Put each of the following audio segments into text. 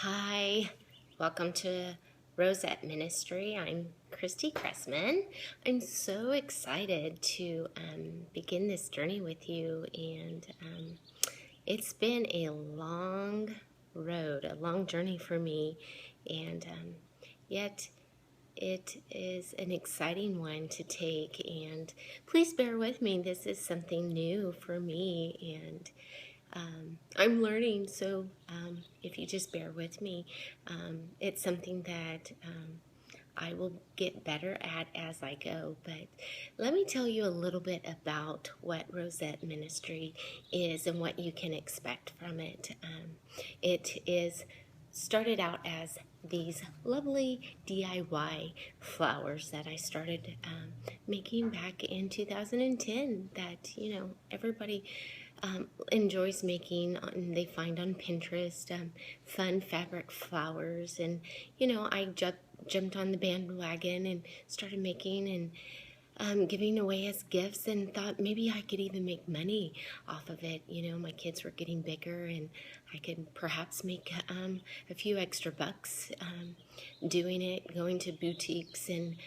Hi, welcome to Rosette Ministry. I'm Christy Cressman. I'm so excited to begin this journey with you, and it's been a long road, a long journey for me, and yet it is an exciting one to take. And please bear with me, this is something new for me, and I'm learning, so if you just bear with me, it's something that I will get better at as I go. But let me tell you a little bit about what Rosette Ministry is and what you can expect from it. It is started out as these lovely DIY flowers that I started making back in 2010 that, everybody enjoys making, and they find on Pinterest, fun fabric flowers. And, I jumped on the bandwagon and started making and giving away as gifts, and thought maybe I could even make money off of it. My kids were getting bigger, and I could perhaps make a few extra bucks doing it, going to boutiques and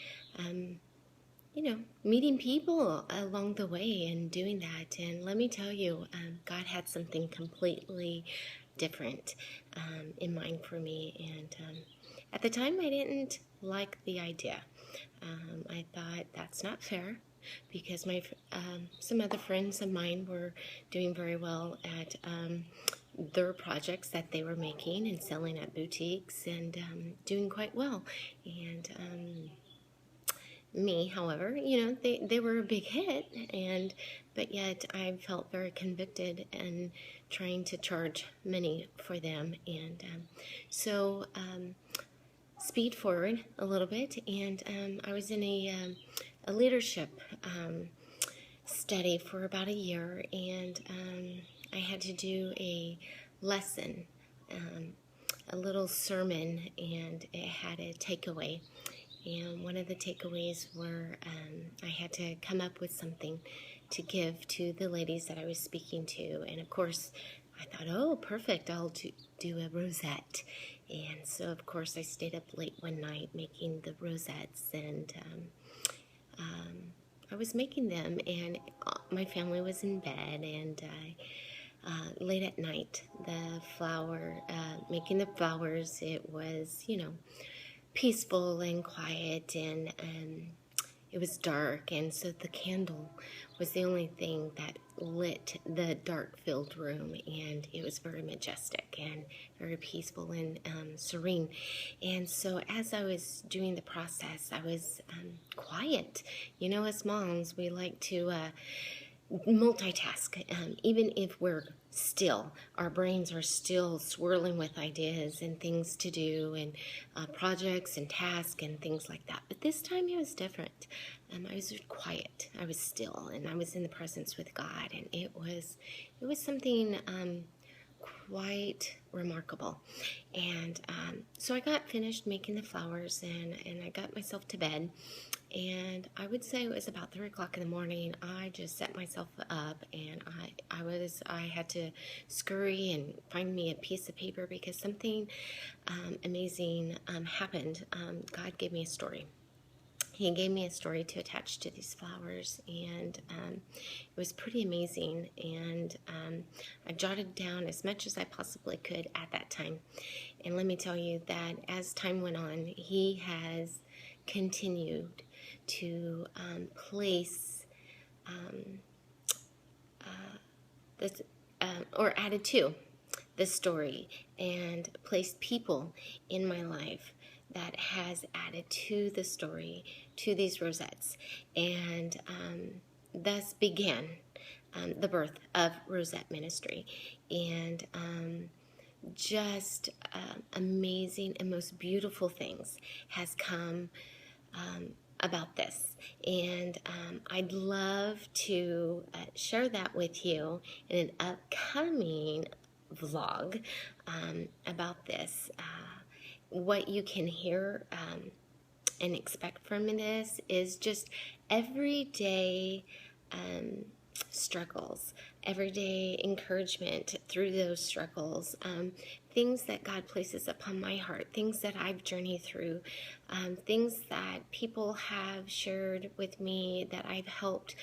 meeting people along the way and doing that. And let me tell you, God had something completely different in mind for me. And at the time, I didn't like the idea. I thought that's not fair, because some other friends of mine were doing very well at their projects that they were making and selling at boutiques, and doing quite well. And me, however, they were a big hit, but yet I felt very convicted and trying to charge money for them. And so speed forward a little bit, and I was in a leadership study for about a year, and I had to do a lesson, a little sermon, and it had a takeaway. And one of the takeaways were I had to come up with something to give to the ladies that I was speaking to. And of course, I thought, oh, perfect, I'll do a rosette. And so, of course, I stayed up late one night making the rosettes, and I was making them, and my family was in bed, and late at night, making the flowers, it was, peaceful and quiet, and it was dark, and so the candle was the only thing that lit the dark-filled room, and it was very majestic and very peaceful and serene. And so as I was doing the process, I was quiet. As moms, we like to multitask. Even if we're still, our brains are still swirling with ideas and things to do, and projects and tasks and things like that. But this time it was different. I was quiet, I was still, and I was in the presence with God, and it was something quite remarkable. And so I got finished making the flowers, and I got myself to bed. And I would say it was about 3 o'clock in the morning. I just set myself up, and I had to scurry and find me a piece of paper, because something amazing happened. God gave me a story. He gave me a story to attach to these flowers, and it was pretty amazing. And I jotted down as much as I possibly could at that time. And let me tell you that as time went on, He has continued to place this, or added to the story, and placed people in my life that has added to the story, to these rosettes, and thus began the birth of Rosette Ministry. And just amazing and most beautiful things has come about this. And I'd love to share that with you in an upcoming vlog about this. What you can hear and expect from this is just everyday struggles, everyday encouragement through those struggles, things that God places upon my heart, things that I've journeyed through, things that people have shared with me that I've helped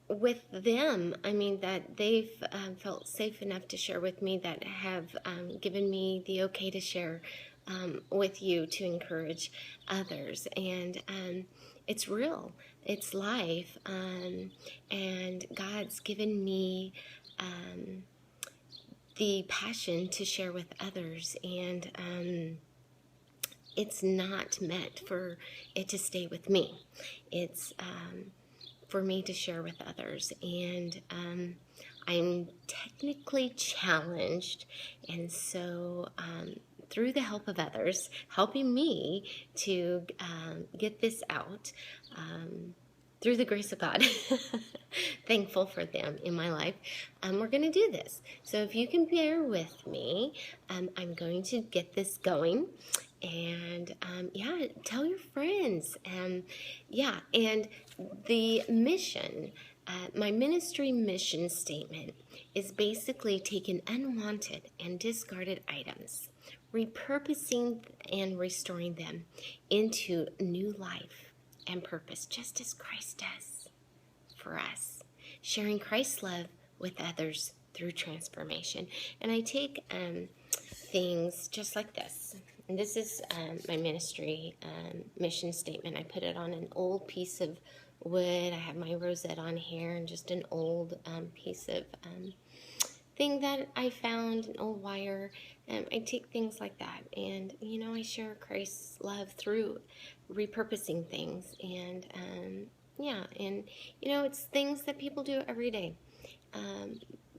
with them. I mean, that they've felt safe enough to share with me, that have given me the okay to share with you, to encourage others. And it's real, it's life, and God's given me the passion to share with others. And it's not meant for it to stay with me. It's for me to share with others. And I'm technically challenged, and so through the help of others helping me to get this out, through the grace of God, thankful for them in my life, we're going to do this. So if you can bear with me, I'm going to get this going. And yeah, tell your friends. Yeah, and the mission, my ministry mission statement is basically taking unwanted and discarded items, repurposing and restoring them into new life and purpose, just as Christ does for us, sharing Christ's love with others through transformation. And I take things just like this. And this is my ministry mission statement. I put it on an old piece of wood. I have my rosette on here, and just an old piece of thing that I found, an old wire. I take things like that, and I share Christ's love through repurposing things. And yeah, and it's things that people do every day.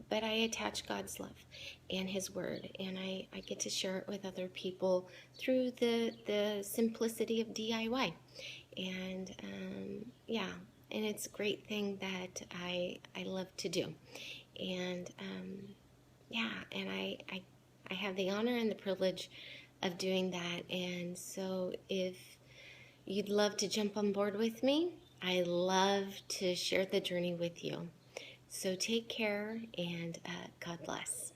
But I attach God's love and His Word, and I get to share it with other people through the simplicity of DIY. And yeah, and it's a great thing that I love to do. And yeah, and I have the honor and the privilege of doing that. And so if you'd love to jump on board with me, I love to share the journey with you. So take care, and God bless.